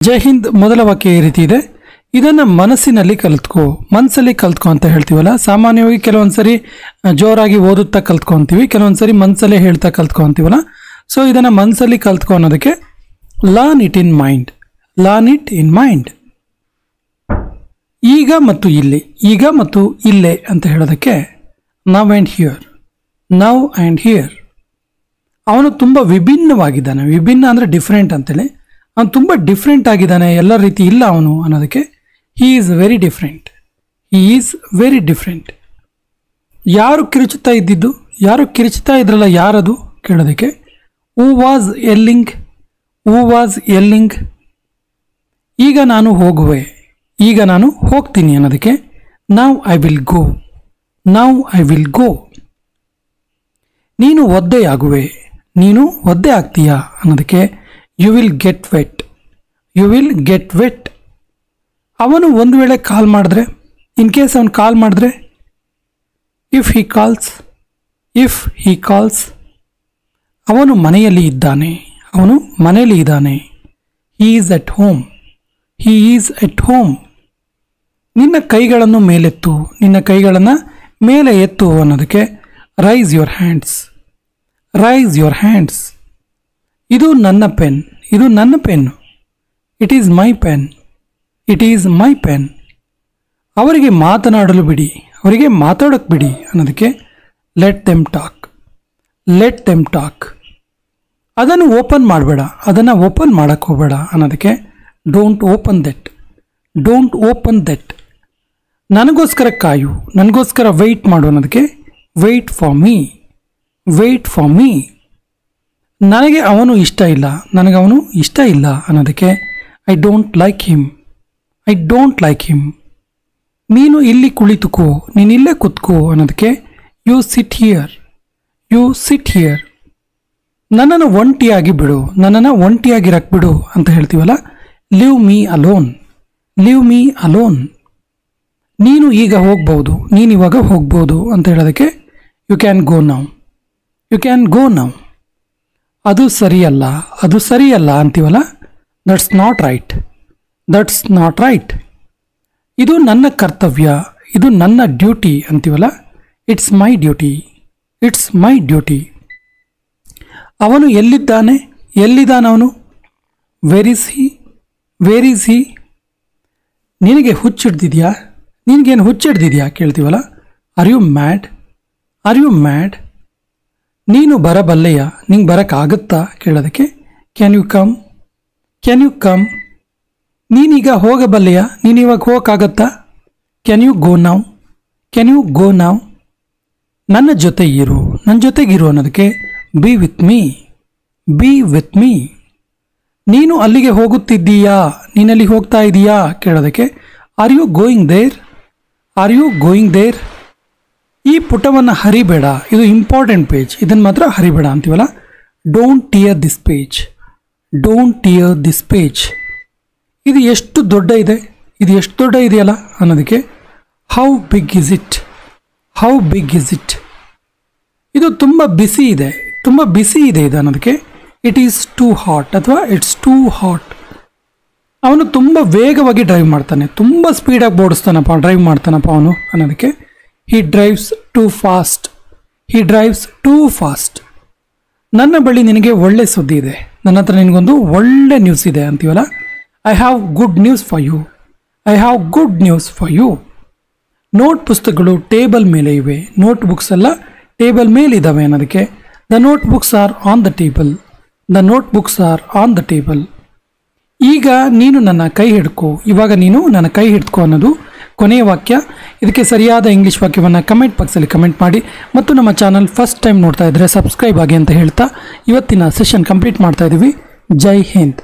ಜೈ ಹಿಂದ್ ಮೊದಲ ವಾಕ್ಯ ಈ ರೀತಿ ಇದೆ. ಇದನ್ನ ಮನಸ್ಸಲ್ಲಿ ಕಲ್ತ್ಕೋ ಅಂತ ಹೇಳ್ತೀವಲ್ಲ. ಸಾಮಾನ್ಯವಾಗಿ ಕೆಲವೊಂದ್ಸರಿ ಜೋರಾಗಿ ಓದುತ್ತಾ ಕಲ್ತ್ಕೊಂತೀವಿ, ಕೆಲವೊಂದ್ಸರಿ ಮನಸ್ಸಲ್ಲೇ ಹೇಳ್ತಾ ಕಲ್ತ್ಕೊಂತೀವಲ್ಲ. ಸೊ ಇದನ್ನ ಮನಸ್ಸಲ್ಲಿ ಕಲ್ತ್ಕೊ ಅನ್ನೋದಕ್ಕೆ ಲರ್ನ್ ಇಟ್ ಇನ್ ಮೈಂಡ್. ಈಗ ಮತ್ತು ಇಲ್ಲಿ, ಈಗ ಮತ್ತು ಇಲ್ಲೇ ಅಂತ ಹೇಳೋದಕ್ಕೆ ನೌ ಆ್ಯಂಡ್ ಹಿಯರ್. ಅವನು ತುಂಬ ವಿಭಿನ್ನವಾಗಿದ್ದಾನೆ. ವಿಭಿನ್ನ ಅಂದರೆ ಡಿಫ್ರೆಂಟ್ ಅಂತೇಳಿ. ಅವನು ತುಂಬ ಡಿಫ್ರೆಂಟ್ ಆಗಿದ್ದಾನೆ, ಎಲ್ಲ ರೀತಿ ಇಲ್ಲ ಅವನು ಅನ್ನೋದಕ್ಕೆ ಹಿ ಈಸ್ ವೆರಿ ಡಿಫ್ರೆಂಟ್. ಯಾರು ಕಿರುಚುತ್ತಾ ಇದ್ರಲ್ಲ, ಯಾರದು ಕೇಳೋದಕ್ಕೆ ಹೂ ವಾಸ್ ಯೆಲ್ಲಿಂಗ್. ಈಗ ನಾನು ಹೋಗ್ತೀನಿ ಅನ್ನೋದಕ್ಕೆ ನೌ ಐ ವಿಲ್ ಗೋ. ನೀನು ಒದ್ದೆ ಆಗ್ತೀಯಾ ಅನ್ನೋದಕ್ಕೆ ಯು ವಿಲ್ ಗೆಟ್ ವೆಟ್. ಅವನು ಒಂದು ವೇಳೆ ಕಾಲ್ ಮಾಡಿದ್ರೆ, ಇನ್ ಕೇಸ್ ಅವನು ಕಾಲ್ ಮಾಡಿದ್ರೆ ಇಫ್ ಹಿ ಕಾಲ್ಸ್. ಅವನು ಮನೆಯಲ್ಲಿ ಇದ್ದಾನೆ. He is at home. ನಿನ್ನ ಕೈಗಳನ್ನು ಮೇಲೆ ಎತ್ತು ಅನ್ನೋದಕ್ಕೆ ರೈಸ್ ಯುವರ್ ಹ್ಯಾಂಡ್ಸ್. ಇದು ನನ್ನ pen. It is my pen. ಅವರಿಗೆ ಮಾತಾಡೋಕೆ ಬಿಡಿ ಅನ್ನೋದಕ್ಕೆ ಲೆಟ್ ದೆಮ್ ಟಾಕ್. ಅದನ್ನು ಓಪನ್ ಮಾಡಕ್ಕೆ ಹೋಗಬೇಡ ಅನ್ನೋದಕ್ಕೆ ಡೋಂಟ್ ಓಪನ್ ದಟ್. ನನಗೋಸ್ಕರ ಕಾಯು, ನನಗೋಸ್ಕರ ವೆಯ್ಟ್ ಮಾಡು ಅನ್ನೋದಕ್ಕೆ ವೆಯ್ಟ್ ಫಾರ್ ಮೀ. ನನಗೆ ಅವನು ಇಷ್ಟ ಇಲ್ಲ ಅನ್ನೋದಕ್ಕೆ ಐ ಡೋಂಟ್ ಲೈಕ್ ಹಿಮ್. ನೀನು ಇಲ್ಲಿ ಕುಳಿತುಕೋ, ನೀನಿಲ್ಲೇ ಕುತ್ಕೋ ಅನ್ನೋದಕ್ಕೆ ಯು ಸಿಟ್ ಹಿಯರ್. ನನ್ನನ್ನು ಒಂಟಿಯಾಗಿರಕ್ಕೆ ಬಿಡು ಅಂತ ಹೇಳ್ತೀವಲ್ಲ, ಲಿವ್ ಮೀ ಅಲೋನ್. ನೀನು ಇವಾಗ ಹೋಗ್ಬೋದು ಅಂತ ಹೇಳೋದಕ್ಕೆ ಯು ಕ್ಯಾನ್ ಗೋ ನೌ. ಅದು ಸರಿಯಲ್ಲ ಅಂತೀವಲ್ಲ, ದಟ್ಸ್ ನಾಟ್ ರೈಟ್. ಇದು ನನ್ನ ಕರ್ತವ್ಯ, ಇದು ನನ್ನ ಡ್ಯೂಟಿ ಅಂತೀವಲ್ಲ, ಇಟ್ಸ್ ಮೈ ಡ್ಯೂಟಿ. ಅವನು ಎಲ್ಲಿದ್ದಾನವನು? Wear is he? ನಿನಗೇನು ಹುಚ್ಚಿಡ್ದಿದ್ಯಾ ಕೇಳ್ತೀವಲ್ಲ, ಆರ್ ಯು ಮ್ಯಾಡ್? ನೀನು ಬರಬಲ್ಲೆಯ? ನಿಂಗೆ ಬರೋಕ್ಕಾಗುತ್ತಾ ಕೇಳೋದಕ್ಕೆ ಕ್ಯಾನ್ ಯು ಕಮ್? ನೀನೀಗ ಹೋಗಬಲ್ಲೆಯ? ನೀನಿವಾಗ ಹೋಗೋಕ್ಕಾಗತ್ತಾ? Can you go now? ನನ್ನ ಜೊತೆಗಿರು ಅನ್ನೋದಕ್ಕೆ ಬಿ ವಿತ್ ಮೀ. ನೀನು ಅಲ್ಲಿಗೆ ಹೋಗುತ್ತಿದ್ದೀಯಾ? ನೀನಲ್ಲಿ ಹೋಗ್ತಾ ಇದೀಯಾ ಕೇಳೋದಕ್ಕೆ ಆರ್ ಯು ಗೋಯಿಂಗ್ ದೇರ್? ಈ ಪುಟವನ್ನು ಹರಿಬೇಡ, ಇದು ಇಂಪಾರ್ಟೆಂಟ್ ಪೇಜ್, ಇದನ್ನು ಮಾತ್ರ ಹರಿಬೇಡ ಅಂತೀವಲ್ಲ, ಡೋಂಟ್ ಟಿಯರ್ ದಿಸ್ ಪೇಜ್. ಇದು ಎಷ್ಟು ದೊಡ್ಡ ಇದೆಯಲ್ಲ ಅನ್ನೋದಕ್ಕೆ ಹೌ ಬಿಗ್ ಇಸ್ ಇಟ್? ಇದು ತುಂಬ ಬಿಸಿ ಇದೆ ಇದು ಅನ್ನೋದಕ್ಕೆ ಇಟ್ ಈಸ್ ಟೂ ಹಾಟ್ ಅಥವಾ ಇಟ್ಸ್ ಟೂ ಹಾಟ್. ಅವನು ತುಂಬ ವೇಗವಾಗಿ ಡ್ರೈವ್ ಮಾಡ್ತಾನೆ, ತುಂಬ ಸ್ಪೀಡಾಗಿ ಡ್ರೈವ್ ಮಾಡ್ತಾನಪ್ಪ ಅವನು ಅನ್ನೋದಕ್ಕೆ he drives too fast. ನನ್ನ ಬಳಿ ನಿನಗೆ ಒಳ್ಳೆ ಸುದ್ದಿ ಇದೆ, ನನ್ನ ಹತ್ರ ನಿನಗೊಂದು ಒಳ್ಳೆ ನ್ಯೂಸ್ ಇದೆ ಅಂತೀವಲ್ಲ, I have good news for you. Note ಪುಸ್ತಕಗಳು ಟೇಬಲ್ ಮೇಲೆ ಇವೆ, ನೋಟ್ ಬುಕ್ಸ್ ಎಲ್ಲ ಟೇಬಲ್ ಮೇಲೆ ಇದ್ದಾವೆ ಅನ್ನೋದಕ್ಕೆ the notebooks are on the table. ಈಗ ನೀನು ನನ್ನ ಕೈ ಹಿಡ್ಕೋ, ಇವಾಗ ನೀನು ನನ್ನ ಕೈ ಹಿಡ್ಕೋ ಅನ್ನೋದು ಕೊನೆಯ ವಾಕ್ಯ. ಇದಕ್ಕೆ ಸರಿಯಾದ ಇಂಗ್ಲೀಷ್ ವಾಕ್ಯವನ್ನು ಕಮೆಂಟ್ ಬಾಕ್ಸಲ್ಲಿ ಕಮೆಂಟ್ ಮಾಡಿ, ಮತ್ತು ನಮ್ಮ ಚಾನಲ್ ಫಸ್ಟ್ ಟೈಮ್ ನೋಡ್ತಾ ಇದ್ದರೆ ಸಬ್ಸ್ಕ್ರೈಬ್ ಆಗಿ ಅಂತ ಹೇಳ್ತಾ ಇವತ್ತಿನ ಸೆಷನ್ ಕಂಪ್ಲೀಟ್ ಮಾಡ್ತಾ ಇದ್ದೀವಿ. ಜೈ ಹಿಂದ್.